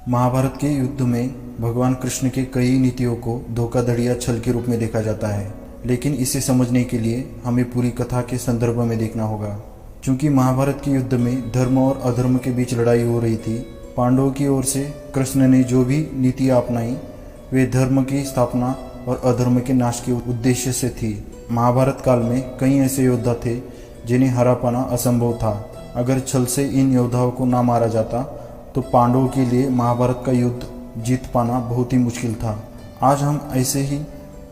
महाभारत के युद्ध में भगवान कृष्ण के कई नीतियों को धोखाधड़ी या छल के रूप में देखा जाता है, लेकिन इसे समझने के लिए हमें पूरी कथा के संदर्भ में देखना होगा। चूंकि महाभारत के युद्ध में धर्म और अधर्म के बीच लड़ाई हो रही थी, पांडवों की ओर से कृष्ण ने जो भी नीतियाँ अपनाई वे धर्म की स्थापना और अधर्म के नाश के उद्देश्य से थी। महाभारत काल में कई ऐसे योद्धा थे जिन्हें हरा पाना असंभव था। अगर छल से इन योद्धाओं को ना मारा जाता तो पांडवों के लिए महाभारत का युद्ध जीत पाना बहुत ही मुश्किल था। आज हम ऐसे ही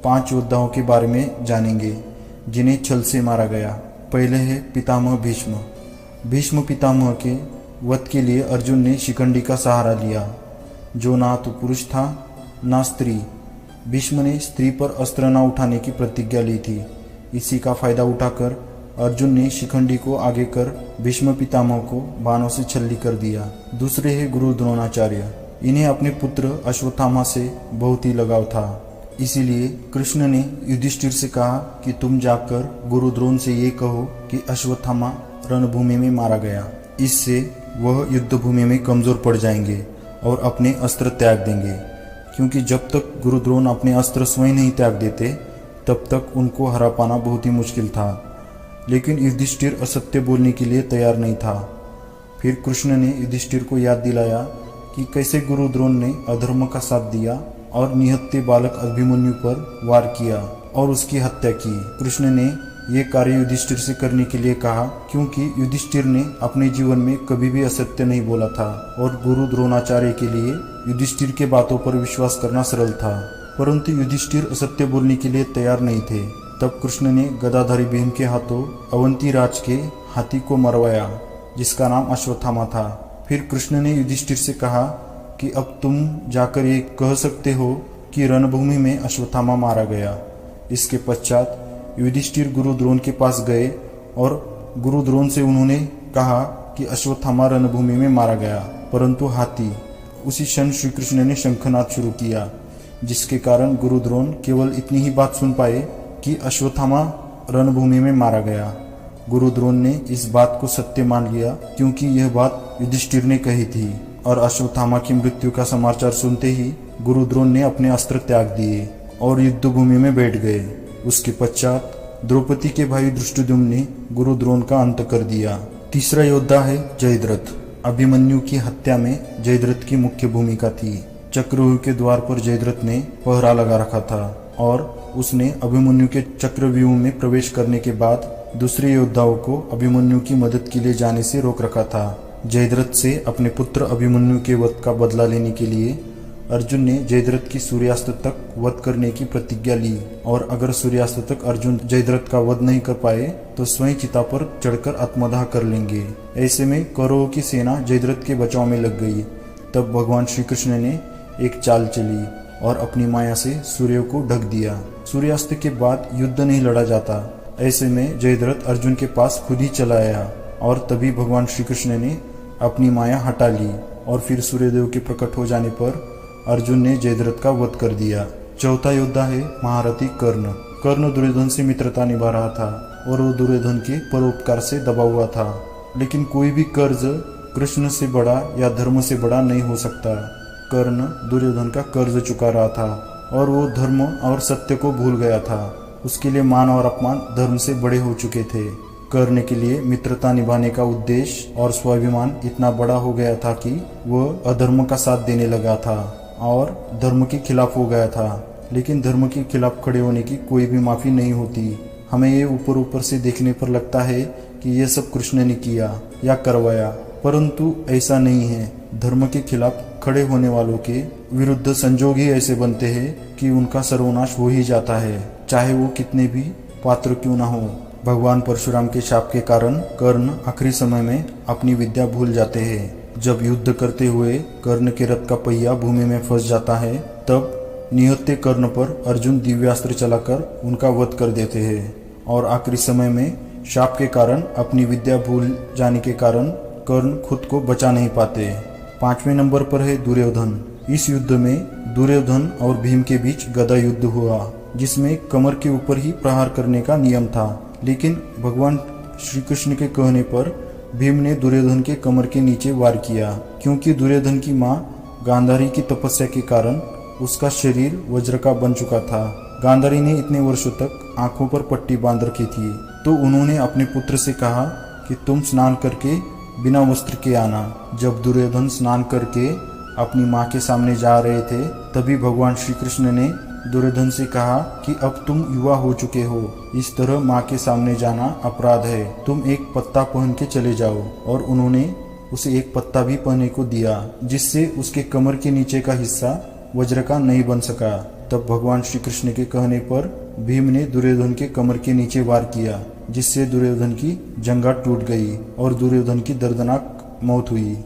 5 योद्धाओं के बारे में जानेंगे जिन्हें छल से मारा गया। पहले है पितामह भीष्म। भीष्म पितामह के वध के लिए अर्जुन ने शिखंडी का सहारा लिया, जो ना तो पुरुष था ना स्त्री। भीष्म ने स्त्री पर अस्त्र न उठाने की प्रतिज्ञा ली थी। इसी का फायदा उठाकर अर्जुन ने शिखंडी को आगे कर भीष्म पितामह को बाणों से छल्ली कर दिया। दूसरे है गुरु द्रोणाचार्य। इन्हें अपने पुत्र अश्वत्थामा से बहुत ही लगाव था, इसीलिए कृष्ण ने युधिष्ठिर से कहा कि तुम जाकर गुरु द्रोण से ये कहो कि अश्वत्थामा रणभूमि में मारा गया। इससे वह युद्ध भूमि में कमजोर पड़ जाएंगे और अपने अस्त्र त्याग देंगे, क्योंकि जब तक गुरु द्रोण अपने अस्त्र स्वयं नहीं त्याग देते तब तक उनको हरा पाना बहुत ही मुश्किल था। लेकिन युधिष्ठिर असत्य बोलने के लिए तैयार नहीं था। फिर कृष्ण ने युधिष्ठिर को याद दिलाया कि कैसे गुरु द्रोण ने अधर्म का साथ दिया और निहत्थे बालक अभिमन्यु पर वार किया और उसकी हत्या की। कृष्ण ने ये कार्य युधिष्ठिर से करने के लिए कहा, क्योंकि युधिष्ठिर ने अपने जीवन में कभी भी असत्य नहीं बोला था और गुरु द्रोणाचार्य के लिए युधिष्ठिर के बातों पर विश्वास करना सरल था। परंतु युधिष्ठिर असत्य बोलने के लिए तैयार नहीं थे। तब कृष्ण ने गदाधारी भीम के हाथों अवंती राज के हाथी को मरवाया, जिसका नाम अश्वत्थामा था। फिर कृष्ण ने युधिष्ठिर से कहा कि अब तुम जाकर ये कह सकते हो कि रणभूमि में अश्वत्थामा मारा गया। इसके पश्चात युधिष्ठिर गुरु द्रोण के पास गए और गुरु द्रोण से उन्होंने कहा कि अश्वत्थामा रणभूमि में मारा गया, परंतु हाथी। उसी क्षण श्री कृष्ण ने शंखनाद शुरू किया, जिसके कारण गुरु द्रोण केवल इतनी ही बात सुन पाए कि अश्वत्थामा रणभूमि में मारा गया। गुरु द्रोण ने इस बात को सत्य मान लिया, क्योंकि यह बात युधिष्ठिर ने कही थी। और अश्वत्थामा की मृत्यु का समाचार सुनते ही गुरु द्रोण ने अपने अस्त्र त्याग दिए और युद्ध भूमि में बैठ गए। उसके पश्चात द्रौपदी के भाई धृष्टद्युम्न ने गुरु द्रोण का अंत कर दिया। तीसरा योद्धा है जयद्रथ। अभिमन्यु की हत्या में जयद्रथ की मुख्य भूमिका थी। चक्रव्यूह के द्वार पर जयद्रथ ने पहरा लगा रखा था और उसने अभिमन्यु के चक्रव्यूह में प्रवेश करने के बाद दूसरे योद्धाओं को अभिमन्यु की मदद के लिए जाने से रोक रखा था। जयद्रथ से अपने पुत्र अभिमन्यु के वध का बदला लेने के लिए अर्जुन ने जयद्रथ की सूर्यास्त तक वध करने की प्रतिज्ञा ली, और अगर सूर्यास्त तक अर्जुन जयद्रथ का वध नहीं कर पाए तो स्वयं चिता पर चढ़कर आत्मदाह कर लेंगे। ऐसे में कौरवों की सेना जयद्रथ के बचाव में लग गई। तब भगवान श्री कृष्ण ने एक चाल चली और अपनी माया से सूर्य को ढक दिया। सूर्यास्त के बाद युद्ध नहीं लड़ा जाता। ऐसे में जयद्रथ अर्जुन के पास खुद ही चला आया और तभी भगवान श्री कृष्ण ने अपनी माया हटा ली और फिर सूर्यदेव के प्रकट हो जाने पर अर्जुन ने जयद्रथ का वध कर दिया। चौथा योद्धा है महारथी कर्ण। कर्ण दुर्योधन से मित्रता निभा रहा था और वो दुर्योधन के परोपकार से दबा हुआ था। लेकिन कोई भी कर्ज कृष्ण से बड़ा या धर्म से बड़ा नहीं हो सकता। कर्ण दुर्योधन का कर्ज चुका रहा था और वो धर्म और सत्य को भूल गया था। उसके लिए मान और अपमान धर्म से बड़े हो चुके थे। कर्ण के लिए मित्रता निभाने का उद्देश्य और स्वाभिमान इतना बड़ा हो गया था कि वह अधर्म का साथ देने लगा था और धर्म के खिलाफ हो गया था। लेकिन धर्म के खिलाफ खड़े होने की कोई भी माफी नहीं होती। हमें ये ऊपर ऊपर से देखने पर लगता है कि यह सब कृष्ण ने किया या करवाया, परंतु ऐसा नहीं है। धर्म के खिलाफ खड़े होने वालों के विरुद्ध संजोग ही ऐसे बनते हैं कि उनका सर्वनाश हो ही जाता है, चाहे वो कितने भी पात्र क्यों ना हो। भगवान परशुराम के शाप के कारण कर्ण आखिरी समय में अपनी विद्या भूल जाते हैं। जब युद्ध करते हुए कर्ण के रथ का पहिया भूमि में फंस जाता है, तब निहत्थे कर्ण पर अर्जुन दिव्यास्त्र चलाकर उनका वध कर देते हैं। और आखिरी समय में शाप के कारण अपनी विद्या भूल जाने के कारण कर्ण खुद को बचा नहीं पाते। 5वें नंबर पर है दुर्योधन। इस युद्ध में दुर्योधन और भीम के बीच गदा युद्ध हुआ, जिसमें कमर के ऊपर ही प्रहार करने का नियम था। लेकिन भगवान श्री कृष्ण के कहने पर भीम ने दुर्योधन के कमर के नीचे वार किया, क्योंकि दुर्योधन की माँ गांधारी की तपस्या के कारण उसका शरीर वज्र का बन चुका था। गांधारी ने इतने वर्षों तक आंखों पर पट्टी बांध रखी थी, तो उन्होंने अपने पुत्र से कहा कि तुम स्नान करके बिना वस्त्र के आना। जब दुर्योधन स्नान करके अपनी माँ के सामने जा रहे थे, तभी भगवान श्री कृष्ण ने दुर्योधन से कहा कि अब तुम युवा हो चुके हो, इस तरह माँ के सामने जाना अपराध है, तुम एक पत्ता पहन के चले जाओ। और उन्होंने उसे एक पत्ता भी पहनने को दिया, जिससे उसके कमर के नीचे का हिस्सा वज्र का नहीं बन सका। तब भगवान श्री कृष्ण के कहने पर भीम ने दुर्योधन के कमर के नीचे वार किया, जिससे दुर्योधन की जंघा टूट गई और दुर्योधन की दर्दनाक मौत हुई।